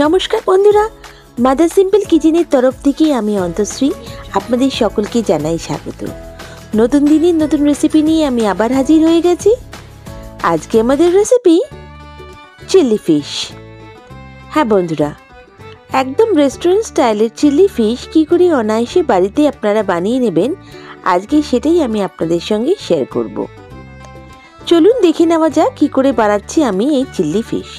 নমস্কার বন্ধুরা, mother simple কিচেনের তরফ থেকে আমি অন্তশ্রী আপনাদের সকলকে জানাই স্বাগত। নতুন দিনের নতুন রেসিপি নিয়ে আমি আবার হাজির হয়ে গেছি। আজকে আমাদের রেসিপি চিলি ফিশ। হ্যাঁ বন্ধুরা, একদম রেস্টুরেন্ট স্টাইলের চিলি ফিশ কী করে অনায়াসে বাড়িতে আপনারা বানিয়ে নেবেন, আজকে সেটাই আমি আপনাদের সঙ্গে শেয়ার করব। চলুন দেখে নেওয়া যাক কী করে বানাচ্ছি আমি এই চিলি ফিশ।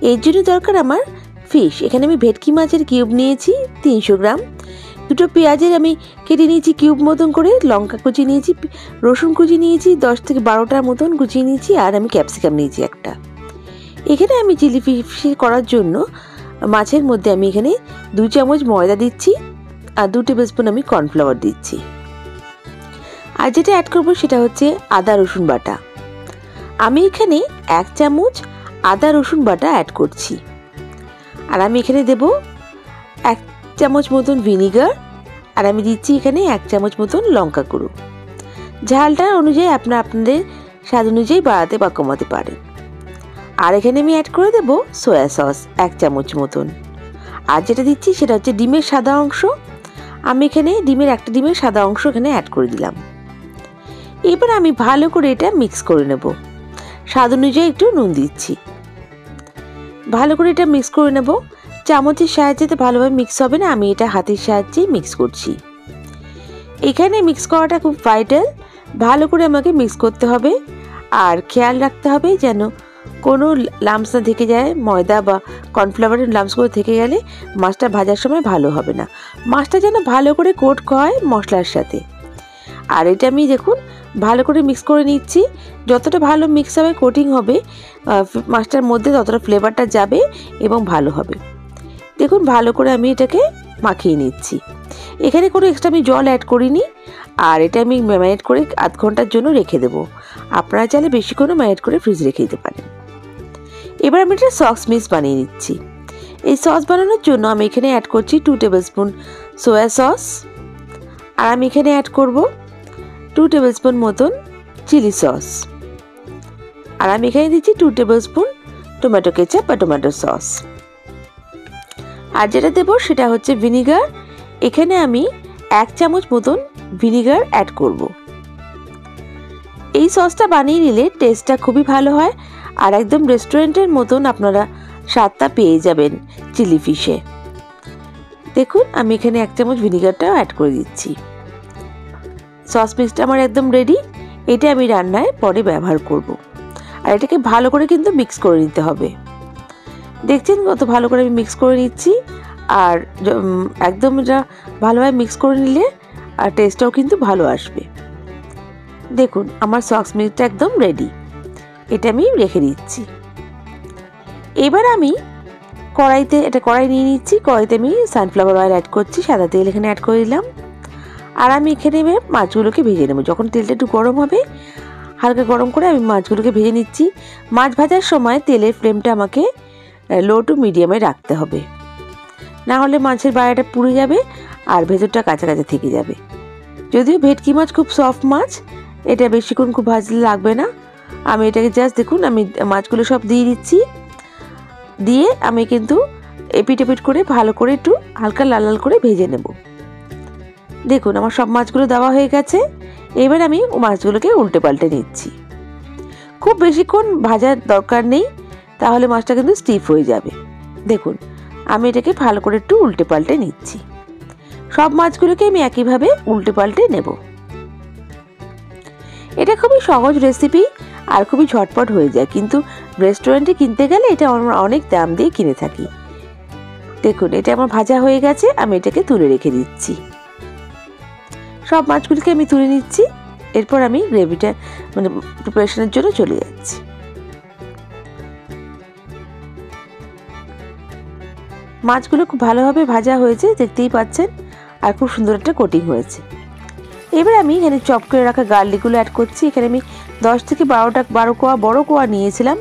এর জন্য দরকার আমার ফিশ। এখানে আমি ভেটকি মাছের কিউব নিয়েছি 300 গ্রাম, দুটো পেঁয়াজের আমি কেটে নিয়েছি কিউব মতন করে, লঙ্কা কুচি নিয়েছি, রসুন কুচি নিয়েছি 10 থেকে 12টার মতন কুচিয়ে নিয়েছি, আর আমি ক্যাপসিকাম নিয়েছি একটা। এখানে আমি চিলি ফিশ করার জন্য মাছের মধ্যে আমি এখানে 2 চামচ ময়দা দিচ্ছি আর 2 টেবিল স্পুন আমি কর্নফ্লাওয়ার দিচ্ছি। আর যেটা অ্যাড করবো সেটা হচ্ছে আদা রসুন বাটা। আমি এখানে 1 চামচ আদা রসুন বাটা অ্যাড করছি। আর আমি এখানে দেব 1 চামচ মতন ভিনিগার, আর আমি দিচ্ছি এখানে 1 চামচ মতন লঙ্কা গুঁড়ো। ঝালটা অনুযায়ী আপনাদের স্বাদ অনুযায়ী বাড়াতে বা কমাতে পারেন। আর এখানে আমি অ্যাড করে দেব সয়া সস 1 চামচ মতন। আর যেটা দিচ্ছি সেটা হচ্ছে ডিমের সাদা অংশ। আমি এখানে একটা ডিমের সাদা অংশ এখানে অ্যাড করে দিলাম। এবার আমি ভালো করে এটা মিক্স করে নেব। স্বাদ অনুযায়ী একটু নুন দিচ্ছি। ভালো করে এটা মিক্স করে নেব। চামচের সাহায্যে তো ভালোভাবে মিক্স হবে না, আমি এটা হাতের সাহায্যেই মিক্স করছি। এখানে মিক্স করাটা খুব ভাইটাল। ভালো করে আমাকে মিক্স করতে হবে, আর খেয়াল রাখতে হবে যেন কোনো লাম্পস না থেকে যায়। ময়দা বা কর্নফ্লাওয়ারের লাম্পসগুলো থেকে গেলে মাছটা ভাজার সময় ভালো হবে না। মাছটা যেন ভালো করে কোট হয় মশলার সাথে। আর এটা আমি দেখুন ভালো করে মিক্স করে নিচ্ছি। যতটা ভালো মিক্স হবে, কোটিং হবে মাছটার মধ্যে, ততটা ফ্লেভারটা যাবে এবং ভালো হবে। দেখুন ভালো করে আমি এটাকে মাখিয়ে নিচ্ছি। এখানে কোনো এক্সট্রা আমি জল অ্যাড করিনি। আর এটা আমি ম্যারিনেট করে আধ ঘন্টার জন্য রেখে দেবো। আপনারা চাইলে বেশিক্ষণও ম্যারিনেট করে ফ্রিজে রেখে দিতে পারেন। এবার আমি এটা সস মিক্স বানিয়ে নিচ্ছি। এই সস বানানোর জন্য আমি এখানে অ্যাড করছি 2 টেবিল স্পুন সয়া সস, আর আমি এখানে অ্যাড করব 2 টেবিল স্পুন মতন চিলি সস, আর আমি এখানে দিচ্ছি 2 টেবিল স্পুন টমেটো কেচাপ বা টমেটো সস। আর যেটা দেবো সেটা হচ্ছে ভিনিগার। এখানে আমি 1 চামচ মতন ভিনিগার অ্যাড করব। এই সসটা বানিয়ে নিলে টেস্টটা খুবই ভালো হয়, আর একদম রেস্টুরেন্টের মতন আপনারা স্বাদটা পেয়ে যাবেন চিলি ফিশে। দেখুন আমি এখানে 1 চামচ ভিনিগারটাও অ্যাড করে দিচ্ছি। সস মিক্সটা আমার একদম রেডি। এটা আমি রান্নায় পরে ব্যবহার করব। আর এটাকে ভালো করে কিন্তু মিক্স করে নিতে হবে। দেখছেন কত ভালো করে আমি মিক্স করে নিচ্ছি। আর একদম এটা ভালোভাবে মিক্স করে নিলে আর টেস্টটাও কিন্তু ভালো আসবে। দেখুন আমার সস মিক্সটা একদম রেডি। এটা আমি রেখে দিচ্ছি। এবার আমি কড়াই নিয়ে নিচ্ছি। কড়াইতে আমি সানফ্লাওয়ার অয়েল অ্যাড করছি, সাদা তেল এখানে অ্যাড করে দিলাম। আর আমি এখানে মাছগুলোকে ভেজে নেব। যখন তেলটা একটু গরম হবে, হালকা গরম করে আমি মাছগুলোকে ভেজে নিচ্ছি। মাছ ভাজার সময় তেলের ফ্লেমটা আমাকে লো টু মিডিয়ামে রাখতে হবে, না হলে মাছের বাইরেটা পুড়ে যাবে আর ভেতরটা কাঁচা কাঁচা থেকে যাবে। যদিও ভেটকি মাছ খুব সফট মাছ, এটা বেশিক্ষণ খুব ভাজলে লাগবে না। আমি এটাকে জাস্ট দেখুন আমি মাছগুলো সব দিয়ে দিচ্ছি। দিয়ে আমি কিন্তু এপিট এপিট করে ভালো করে একটু হালকা লাল লাল করে ভেজে নেব। দেখুন আমার সব মাছগুলো দেওয়া হয়ে গেছে। এবার আমি মাছগুলোকে উল্টে পাল্টে নিচ্ছি। খুব বেশিক্ষণ ভাজার দরকার নেই, তাহলে মাছটা কিন্তু স্টিফ হয়ে যাবে। দেখুন আমি এটাকে ভালো করে একটু উল্টে পাল্টে নিচ্ছি। সব মাছগুলোকে আমি একইভাবে উল্টে পাল্টে নেব। এটা খুবই সহজ রেসিপি আর খুবই ঝটপট হয়ে যায়, কিন্তু রেস্টুরেন্টে কিনতে গেলে এটা আমরা অনেক দাম দিয়ে কিনে থাকি। দেখুন এটা আমার ভাজা হয়ে গেছে, আমি এটাকে তুলে রেখে দিচ্ছি। সব মাছগুলিকে আমি তুলে নিচ্ছি। এরপর আমি গ্রেভিটা প্রিপারেশনের জন্য চলে যাচ্ছি। মাছগুলো খুব ভালোভাবে ভাজা হয়েছে, দেখতেই পাচ্ছেন, আর খুব সুন্দর একটা কোটিং হয়েছে। এবার আমি এখানে চপ করে রাখা গার্লিকগুলো অ্যাড করছি। এখানে আমি 10 থেকে 12 কোয়া বড় কোয়া নিয়েছিলাম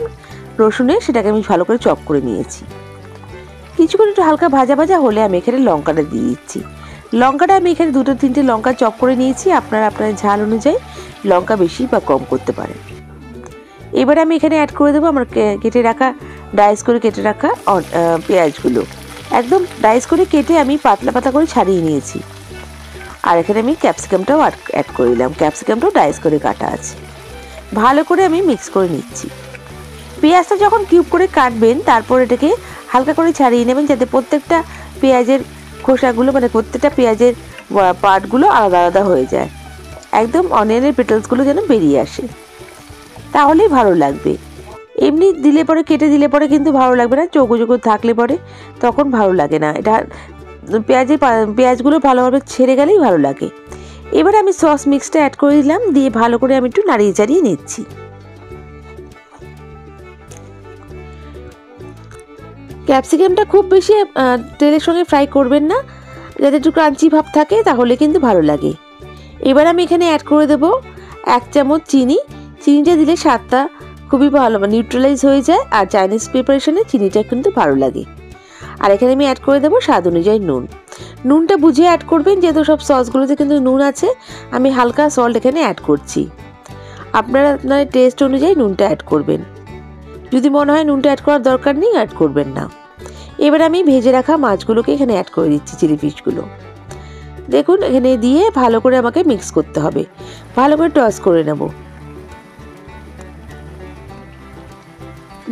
রসুনের, সেটাকে আমি ভালো করে চপ করে নিয়েছি। কিছুক্ষণ একটু হালকা ভাজা ভাজা হলে আমি এখানে লঙ্কাটা দিয়ে দিচ্ছি। লঙ্কাটা আমি এখানে 2-3টে লঙ্কা চপ করে নিয়েছি। আপনারা আপনার ঝাল অনুযায়ী লঙ্কা বেশি বা কম করতে পারেন। এবারে আমি এখানে অ্যাড করে দেবো আমার কেটে রাখা ডাইস করে কেটে রাখা পেঁয়াজগুলো একদম ডাইস করে কেটে আমি পাতলা পাতলা করে ছাড়িয়ে নিয়েছি। আর এখানে আমি ক্যাপসিকামটাও অ্যাড করে দিলাম, ক্যাপসিকামটাও ডাইস করে কাটা আছে। ভালো করে আমি মিক্স করে নিচ্ছি। পেঁয়াজটা যখন কিউব করে কাটবেন তারপর এটাকে হালকা করে ছাড়িয়ে নেবেন, যাতে প্রত্যেকটা পেঁয়াজের খোসাগুলো মানে প্রত্যেকটা পেঁয়াজের পার্টগুলো আলাদা আলাদা হয়ে যায়, একদম অনিয়নের পেটালসগুলো যেন বেরিয়ে আসে, তাহলেই ভালো লাগবে। এমনি দিলে পরে কেটে দিলে পরে কিন্তু ভালো লাগবে না, চৌকো চৌকো থাকলে পরে তখন ভালো লাগে না। এটা পেঁয়াজগুলো ভালোভাবে ছেড়ে গেলেই ভালো লাগে। এবার আমি সস মিক্সটা অ্যাড করে দিলাম, দিয়ে ভালো করে আমি একটু নাড়িয়ে চাড়িয়ে নিচ্ছি। ক্যাপসিকামটা খুব বেশি তেলের সঙ্গে ফ্রাই করবেন না, যাতে একটু ক্রাঞ্চি ভাব থাকে, তাহলে কিন্তু ভালো লাগে। এবার আমি এখানে অ্যাড করে দেবো 1 চামচ চিনি। চিনিটা দিলে স্বাদটা খুবই ভালো নিউট্রালাইজ হয়ে যায়, আর চাইনিজ প্রিপারেশনে চিনিটা কিন্তু ভালো লাগে। আর এখানে আমি অ্যাড করে দেবো স্বাদ অনুযায়ী নুন। নুনটা বুঝে অ্যাড করবেন, যেহেতু সব সসগুলোতে কিন্তু নুন আছে। আমি হালকা সল্ট এখানে অ্যাড করছি, আপনারা আপনার টেস্ট অনুযায়ী নুনটা অ্যাড করবেন। যদি মনে হয় নুনটা অ্যাড করার দরকার নেই, অ্যাড করবেন না। এবার আমি ভেজে রাখা মাছগুলোকে এখানে অ্যাড করে দিচ্ছি, চিলি ফিশগুলো। দেখুন এখানে দিয়ে ভালো করে আমাকে মিক্স করতে হবে, ভালো করে টস করে নেব।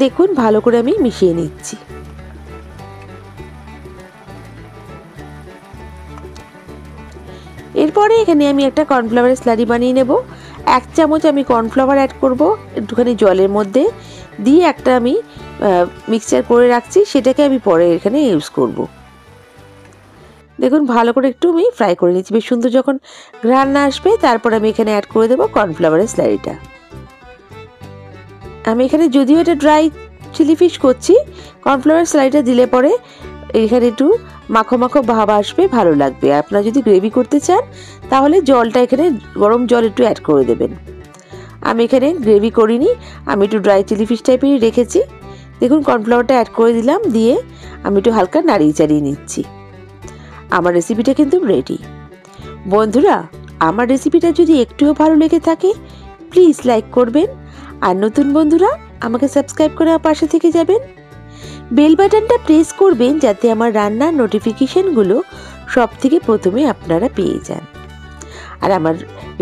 দেখুন ভালো করে আমি মিশিয়ে নিচ্ছি। এরপরে এখানে আমি একটা কর্নফ্লাওয়ারের স্লারি বানিয়ে নেব। 1 চামচ আমি কর্নফ্লাওয়ার অ্যাড করব একটুখানি জলের মধ্যে দিয়ে, একটা আমি মিক্সচার করে রাখছি, সেটাকে আমি পরে এখানে ইউজ করব। দেখুন ভালো করে একটু আমি ফ্রাই করে নিচ্ছি, বেশ সুন্দর যখন ঘ্রাণ আসবে তারপর আমি এখানে অ্যাড করে দেবো কর্নফ্লাওয়ারের স্লারিটা। আমি এখানে যদিও এটা ড্রাই চিলি ফিশ করছি, কর্নফ্লাওয়ার স্লারিটা দিলে পরে এখানে একটু মাখো মাখো ভাব আসবে, ভালো লাগবে। আপনারা যদি গ্রেভি করতে চান তাহলে জলটা এখানে গরম জল একটু অ্যাড করে দেবেন। আমি এখানে গ্রেভি করিনি, আমি একটু ড্রাই চিলি ফিশ টাইপেরই রেখেছি। দেখুন কর্নফ্লাওয়ারটা অ্যাড করে দিলাম, দিয়ে আমি একটু হালকা নাড়িয়ে চাড়িয়ে নিচ্ছি। আমার রেসিপিটা কিন্তু রেডি। বন্ধুরা, আমার রেসিপিটা যদি একটুও ভালো লেগে থাকে প্লিজ লাইক করবেন, আর নতুন বন্ধুরা আমাকে সাবস্ক্রাইব করে আমার পাশে থেকে যাবেন। বেল বাটনটা প্রেস করবেন যাতে আমার রান্নার নোটিফিকেশনগুলো সব থেকে প্রথমে আপনারা পেয়ে যান। আর আমার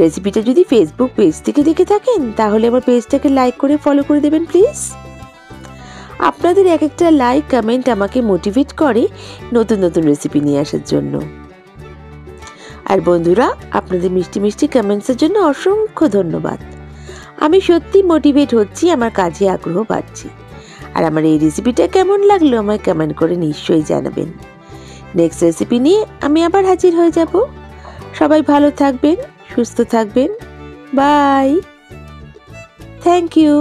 রেসিপিটা যদি ফেসবুক পেজ থেকে দেখে থাকেন তাহলে আমার পেজটাকে লাইক করে ফলো করে দেবেন প্লিজ। আপনাদের এক একটা লাইক কমেন্ট আমাকে মোটিভেট করে নতুন নতুন রেসিপি নিয়ে আসার জন্য। আর বন্ধুরা, আপনাদের মিষ্টি মিষ্টি কমেন্টসের জন্য অসংখ্য ধন্যবাদ। আমি সত্যি মোটিভেট হচ্ছি, আমার কাজে আগ্রহ বাড়ছি। আর আমার এই রেসিপিটা কেমন লাগলো আমায় কমেন্ট করে নিশ্চয়ই জানাবেন। নেক্সট রেসিপি নিয়ে আমি আবার হাজির হয়ে যাব। সবাই ভালো থাকবেন, সুস্থ থাকবেন। Bye, thank you.